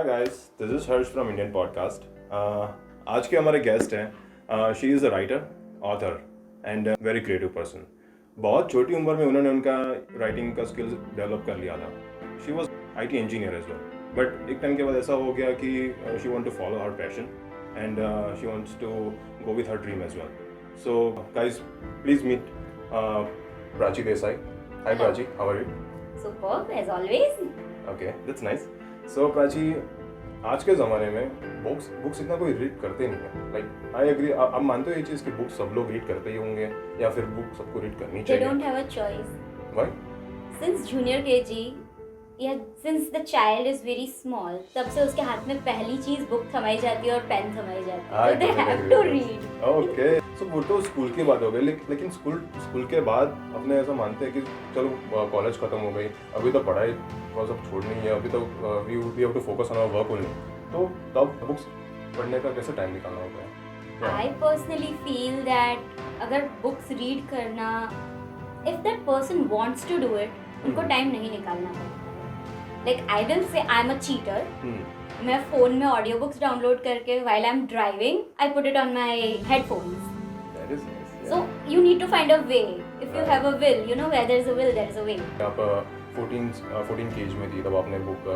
guys, this is Harsh from Indian Podcast. आज के हमारे गेस्ट हैं she is a writer, author and very creative person. बहुत छोटी उम्र में उन्होंने उनका राइटिंग का स्किल्स डेवलप कर लिया था. She was IT engineer as well, but एक टाइम के बाद ऐसा हो गया कि she want to follow her passion and she wants to go with her dream as well. So guys please meet Prachi Desai. Hi Prachi, how are you? Superb as always. Okay, that's nice. So Prachi, आज के ज़माने में books इतना कोई read करते नहीं है. Like I agree. आप मानते हो ये चीज़ कि बुक सब लोग रीड करते ही होंगे या फिर बुक सबको रीड करनी They चाहिए? don't have a choice. Why? Since junior KG, या since the child is very small, तब से उसके हाथ में पहली चीज बुक थमाई जाती है और पेन थमाई जाती है. So they have to read. Okay, so वो तो स्कूल की बात हो गई. लेकिन स्कूल के बाद अपने ऐसा मानते हैं कि चलो कॉलेज खत्म हो गई, अभी तो पढ़ाई वो सब छोड़नी है, अभी तो we have to focus on our work only. तो तब बुक्स पढ़ने का कैसे टाइम निकालना होता है? I personally feel that अगर बुक्स रीड करना, if that person wants to do it, उनको टाइम नहीं निकालना पड़ता है. Like I will say I'm a cheater. मैं फ़ोन में ऑडियो बुक्स डाउनलोड करके while I'm driving, I put it on my headphones. That is nice. So you need to find a way. If you have a will, you know where there's a will, there's a way. आप 14 की as में थी तब आपने book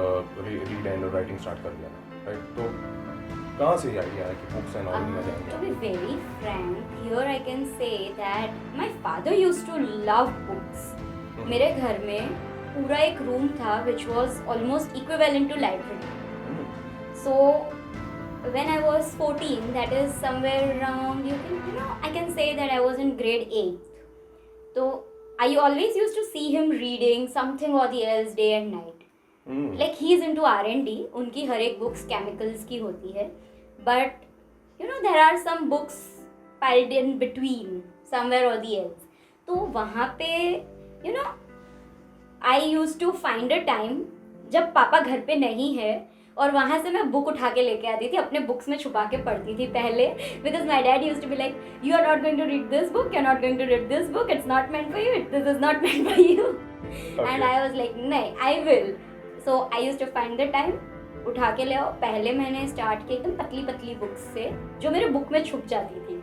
read and writing start कर दिया, right? तो कहाँ से ये आइडिया है कि बुक्स एंड ऑल में To जाएंगे? be very frank, here I can say that my father used to love books. मेरे घर में पूरा एक रूम था which was almost equivalent to library. So when I was 14, that is somewhere around, I can say that I was in grade 8. So I always used to see him reading something or the else day and night. Like he is into R&D, उनकी हर एक books chemicals की होती है. But there are some books piled in between somewhere or the else. तो वहाँ पे I used to find a time जब पापा घर पे नहीं है और वहाँ से मैं बुक उठा के लेके आती थी, अपने बुक्स में छुपा के पढ़ती थी पहले. Because my dad used to be like, you are not going to read this book, you are not going to read this book, it's not meant for you, this is not meant for you. And I was like नहीं, I will. So I used to find the time, उठा के ले आओ. पहले मैंने start किया एकदम पतली पतली बुक्स से जो मेरे बुक में छुप जाती थी.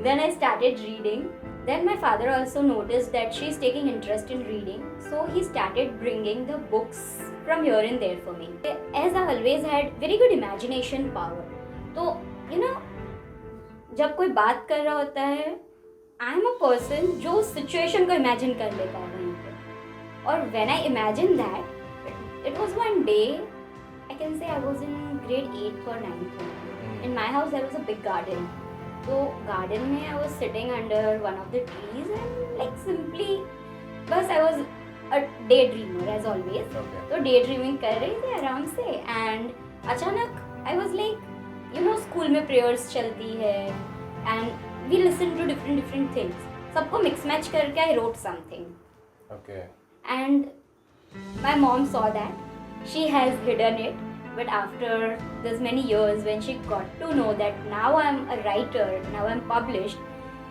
Then I started reading. Then my father also noticed that she is taking interest in reading, so he started bringing the books from here and there for me. As I always had very good imagination power, तो जब कोई बात कर रहा होता है, I am a person जो उस situation को imagine कर लेता है वहीं पे. और when I imagined that, it was one day, I can say I was in grade 8th or 9th. In my house there was a big garden. तो गार्डन में I was sitting under one of the trees and like simply बस I was a daydreamer as always. तो daydreaming कर रही थी आराम से and अचानक I was like स्कूल में prayers चलती है and we listen to different things. सबको mix match करके I wrote something. Okay. And my mom saw that. She has hidden it. But after this many years, when she got to know that now I'm a writer, now I'm published,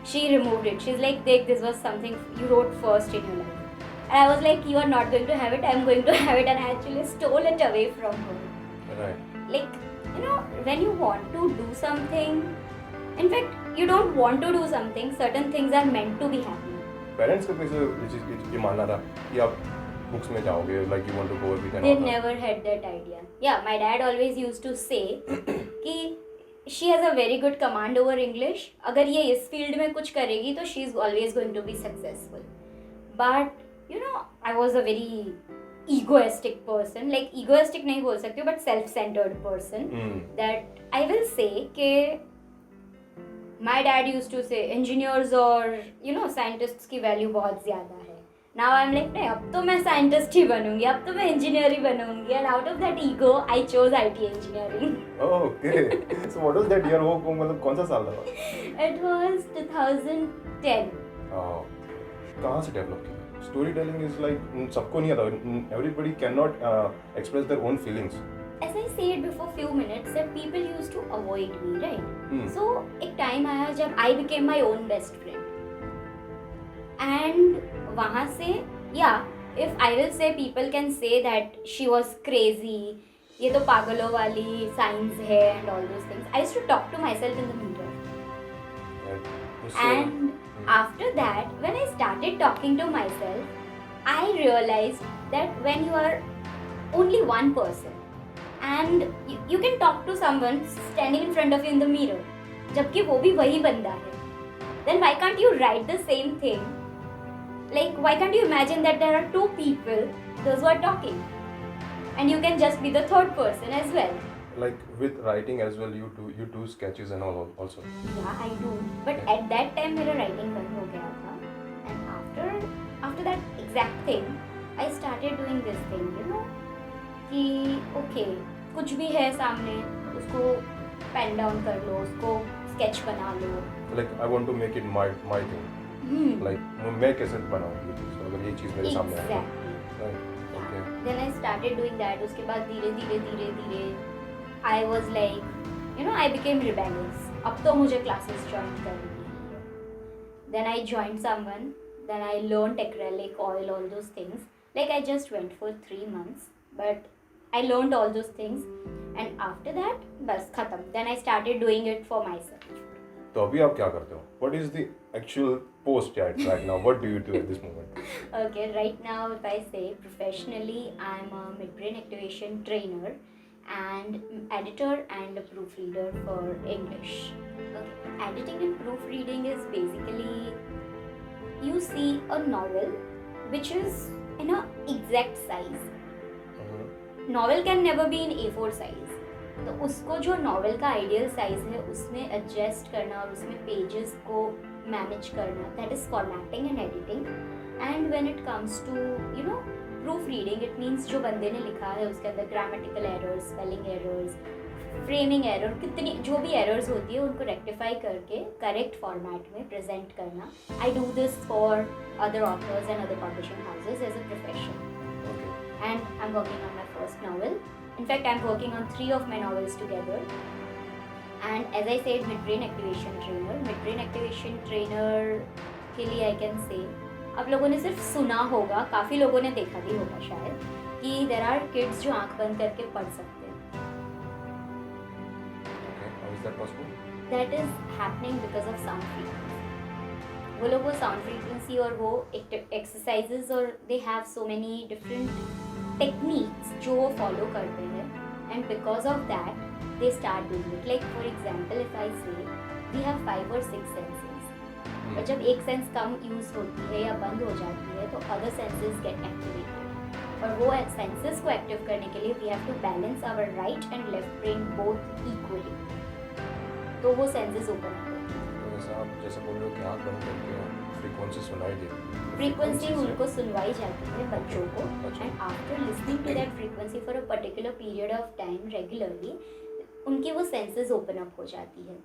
she removed it. She's like, Dekh, this was something you wrote first in your life. And I was like, you are not going to have it, I'm going to have it. And I actually stole it away from her. Right. Like, when you want to do something, in fact, you don't want to do something, certain things are meant to be happening. Parents को कैसे ये मानना था कि आप books में जाओगे, like you want to go with an They never had that idea. Yeah, my dad always used to say कि she has a very good command over English. अगर ये इस फील्ड में कुछ करेगी तो she is always going to be successful. But I was a very egoistic person. Like egoistic नहीं बोल सकती but self-centered person. That I will say कि my dad used to say engineers और scientists की वैल्यू बहुत ज़्यादा है. Now I'm like, नहीं, अब तो मैं साइंटिस्ट ही बनूंगी, अब तो मैं इंजीनियर ही बनूंगी. And out of that ego, I chose IT engineering. Okay. So what was that year? वो मतलब कौन सा साल था? It was 2010. कहाँ से डेवलप किया? स्टोरी टेलिंग इज लाइक सबको नहीं आता. Everybody cannot express their own feelings. As I said before few minutes that people used to avoid me, right? So एक टाइम आया जब I became my own best friend. And वहाँ से if I will say, people can say that she was crazy, ये तो पागलों वाली science है and all those things. I used to talk to myself in the mirror. And after that, when I started talking to myself, I realized that when you are only one person and you can talk to someone standing in front of you in the mirror, जबकि वो भी वही बंदा है, then why can't you write the same thing? Like, why can't you imagine that there are two people, those who are talking, and you can just be the third person as well? Like with writing as well, you do sketches and all also. Yeah, I do. But at that time मेरा writing बंद हो गया था. And after that exact thing, I started doing this thing, you know, कि okay, कुछ भी है सामने, उसको pen down कर लो, उसको sketch बना लो. Like I want to make it my thing. Like मैं कैसे बनाऊँ ये चीज़, अगर ये चीज़ मेरे सामने आए. Right. Okay. Then I started doing that. उसके बाद धीरे I was like, you know, I became rebellious. अब तो मुझे classes join करनी है. Then I joined someone. Then I learned acrylic oil, all those things. Like I just went for 3 months, but I learned all those things. And after that, बस खत्म. Then I started doing it for myself. तो अभी आप क्या करते हो? What is the actual post right now? What do you do at this moment? Okay, right now, if I say professionally, I'm a midbrain activation trainer and editor and a proofreader for English. Okay. Editing and proofreading is basically you see a novel which is in a exact size. Novel can never be in A4 size. तो उसको जो novel का ideal size है उसमें adjust करना और उसमें pages को मैनेज करना, that is formatting and editing. And when it comes to you know proof reading, it means जो बंदे ने लिखा है उसके अंदर grammatical errors, spelling errors, framing error, कितनी जो भी एरर्स होती है उनको रेक्टिफाई करके करेक्ट फॉर्मेट में प्रेजेंट करना. I do this for other authors and other publishing houses as a profession. And I am working on my first novel. In fact, I'm working on 3 of my novels together. And as I said, midbrain activation trainer. Midbrain activation trainer के लिए I can say, आप लोगों ने सिर्फ सुना होगा, काफ़ी लोगों ने देखा भी होगा शायद, कि there are kids जो आँख बंद करके पढ़ सकते हैं. Okay, how is that possible? That is happening because of sound frequency. वो लोग वो sound frequency और वो exercises और they have so many different techniques जो वो follow करते हैं, and because of that they start doing it. Like for example, if I say we have 5 or 6 senses, और जब एक सेंस कम यूज होती है या बंद हो जाती है तो other senses get activated. और वो सेंसेस को एक्टिव करने के लिए we have to balance our right and left brain both equally. तो वो सेंसेस ओपन होते हैं. तो जैसा आप जैसे बोल रहे हो कि आँख बंद करके फ्रीक्वेंसी सुनाई देती है. फ्रीक्वेंसी उनको सुनवाई जाती है बच्चों को, and after listening to that frequency for a particular period of time regularly उनकी वो सेंसेस ओपन अप हो जाती है.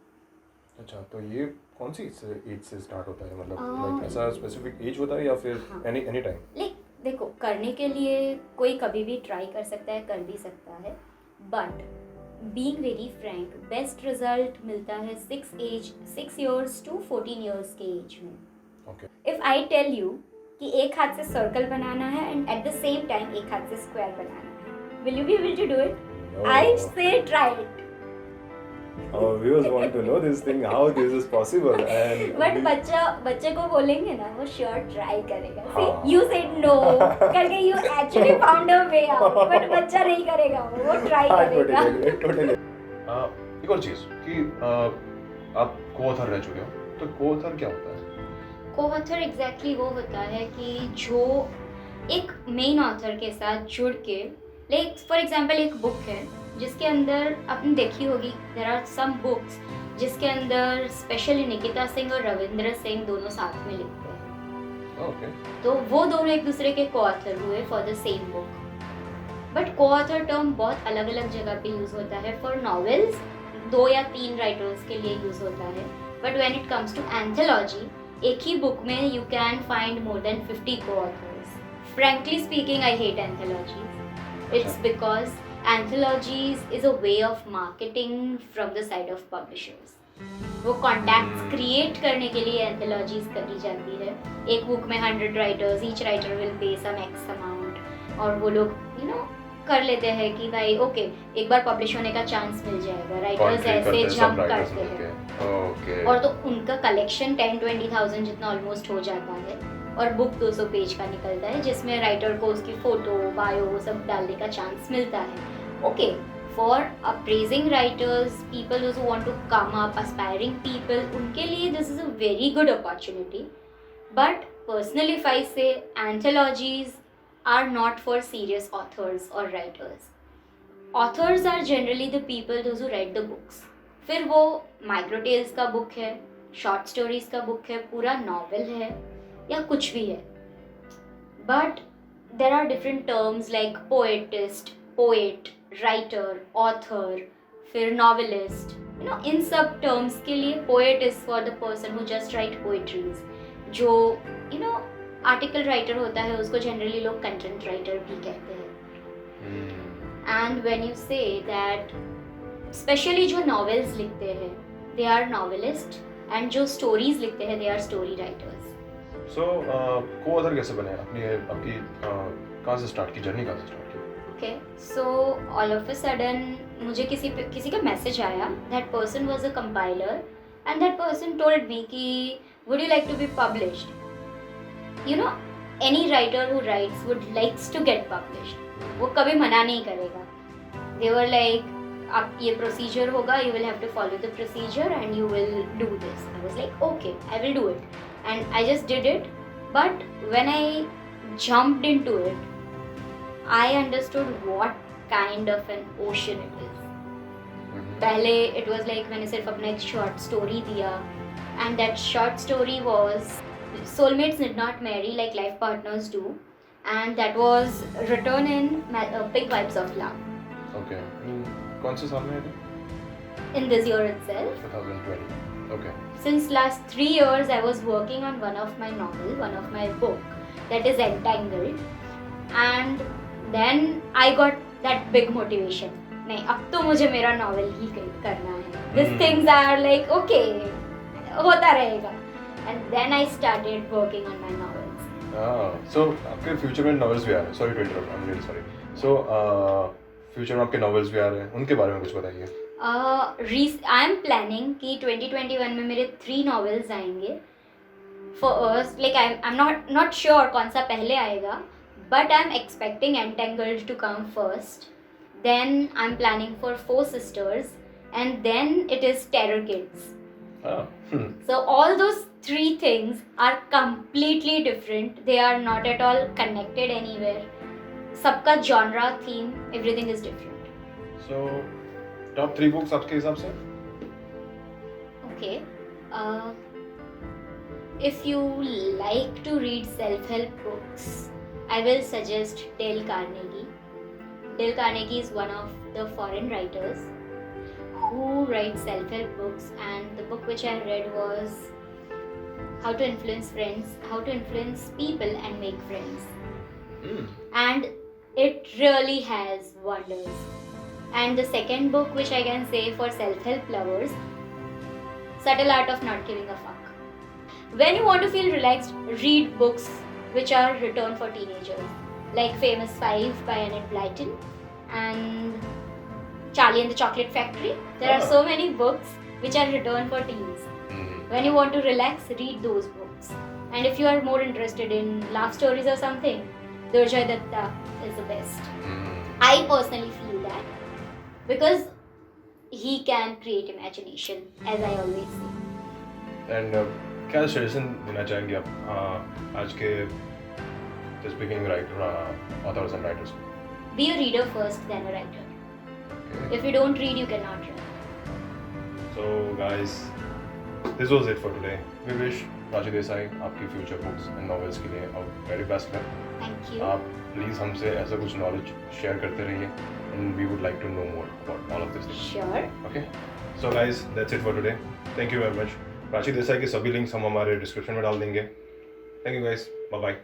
अच्छा, तो ये कौन सी एज से स्टार्ट होता है, मतलब लाइक ऐसा स्पेसिफिक एज होता है या फिर एनी टाइम? लाइक देखो, करने के लिए कोई कभी भी ट्राई कर सकता है, कर भी सकता है, but being very Frank best result मिलता है 6 years to 14 years के एज में. Okay. If I tell you कि एक हाथ से सर्कल बनाना है and at the same time एक हाथ से स्क्वायर बनाना है, will you be able to do it? No. I say try it. Our viewers want to know this thing, how this is possible, and But बच्चे को बोलेंगे ना, वो sure try करेगा. हाँ. See, you said no करके you actually found a way out, but बच्चा नहीं करेगा, वो try करेगा. Totally. एक और चीज़ कि आप को-ऑथर रह चुके हो, तो को-ऑथर क्या होता है? को-ऑथर एग्जैक्टली वो होता है कि जो एक मेन ऑथर के साथ जुड़ के, लाइक फॉर एग्जांपल एक बुक है जिसके अंदर आपने देखी होगी, देयर आर सम बुक्स जिसके अंदर स्पेशली निकिता सिंह और रविंद्र सिंह दोनों साथ में लिखते हैं. Okay. तो वो दोनों एक दूसरे के को-ऑथर हुए for the same book. But co-author term बहुत अलग अलग जगह पे यूज़ होता है. फॉर नॉवेल्स 2 या 3 राइटर्स के लिए यूज़ होता है, but when it comes to anthology, एक ही बुक में you can find more than 50 co-authors. Frankly speaking, I hate anthologies. It's because anthologies is a way of marketing from the side of publishers. वो contacts create करने के लिए anthologies करी जाती है. एक बुक में 100 writers, each writer will pay some x amount, और वो लोग कर लेते हैं कि भाई ओके एक बार पब्लिश होने का चांस मिल जाएगा, राइटर्स Contract करते ऐसे हैं सब जंप writers करते हैं मिलके। ओके। और तो उनका कलेक्शन 10-20,000 जितना ऑलमोस्ट हो जाता है और बुक 200 पेज का निकलता है जिसमें राइटर को उसकी फोटो बायो सब डालने का चांस मिलता है। Okay, for appraising writers, people who want to come up, aspiring people, उनके लिए this is a very good opportunity. But personally if I say anthologies are not for serious authors or writers. Authors are generally the people those who write the books. फिर वो micro tales का book है, short stories का book है, पूरा novel है या कुछ भी है, but there are different terms like poetist, poet, writer, author, फिर नॉवेलिस्ट, यू नो इन सब टर्म्स के लिए poet is for the person who just write poetries, जो यू नो आर्टिकल राइटर होता है उसको जनरली लोग कंटेंट राइटर भी कहते हैं। And when you say that specially जो नॉवेल्स लिखते हैं दे आर नॉवेलिस्ट एंड जो स्टोरीज लिखते हैं दे आर स्टोरी राइटर्स। सो को ऑथर कैसे बने? आपकी कहाँ से स्टार्ट की जर्नी, कहाँ से स्टार्ट की? Okay, so all of a sudden मुझे किसी का मैसेज आया, that person was a compiler and that person told me कि would you like to be published. You know, any writer who writes would likes to get published. वो कभी मना नहीं करेगा। They were like, आप ये procedure होगा, you will have to follow the procedure and you will do this. I was like, okay, I will do it. And I just did it. But when I jumped into it, I understood what kind of an ocean it is. पहले it was like मैंने सिर्फ अपना एक short story दिया and that short story was Soulmates Did Not Marry Like Life Partners Do, and that was written in Big Vibes of Love. Okay. कौन से साल में है? In this year itself. 2020. Okay. Since last 3 years, I was working on one of my novel, one of my book, that is Entangled, and then I got that big motivation. नहीं, अब तो मुझे मेरा novel ही करना है. These things are like okay, होता रहेगा. And then I started working on my novels. So आपके फ्यूचर में नॉवेल्स भी आ रहे हैं, sorry to interrupt, I am really sorry. So future में आपके नॉवेल्स भी आ रहे हैं, उनके बारे में कुछ बताइए। आई एम प्लानिंग कि 2021 में मेरे 3 नॉवेल्स आएंगे। First like I am not sure कौन सा पहले आएगा, but I am expecting Entangled to come first, then I am planning for 4 sisters, and then it is Terror Kids. So all those 3 things are completely different. They are not at all connected anywhere. सबका genre, theme, everything is different. So top 3 books आपके हिसाब से? Okay. If you like to read self-help books, I will suggest Dale Carnegie. Dale Carnegie is one of the foreign writers who writes self-help books, and the book which I read was How to Influence Friends, How to Influence People and Make Friends. And it really has wonders. And the second book which I can say for self-help lovers, Subtle Art of Not Giving a Fuck. When you want to feel relaxed, read books which are written for teenagers, like Famous 5 by Annette Blyton and Charlie and the Chocolate Factory. There are so many books which are written for teens. When you want to relax, read those books. And if you are more interested in love stories or something, Durjoy Datta is the best. I personally feel that because he can create imagination, as I always say. And क्या suggestion देना चाहेंगे आप आज के just beginning writer authors and writers को? Be a reader first, then a writer. If you don't read, you cannot write. So guys, this was it for today. We wish Prachi Desai आपकी future books and novels के लिए very best luck. Thank you. आप please हमसे ऐसा कुछ knowledge share करते रहिए, and we would like to know more about all of this things. Sure. Okay. So guys, that's it for today. Thank you very much. Prachi Desai के सभी links हम हमारे description में डाल देंगे. Thank you guys. Bye bye.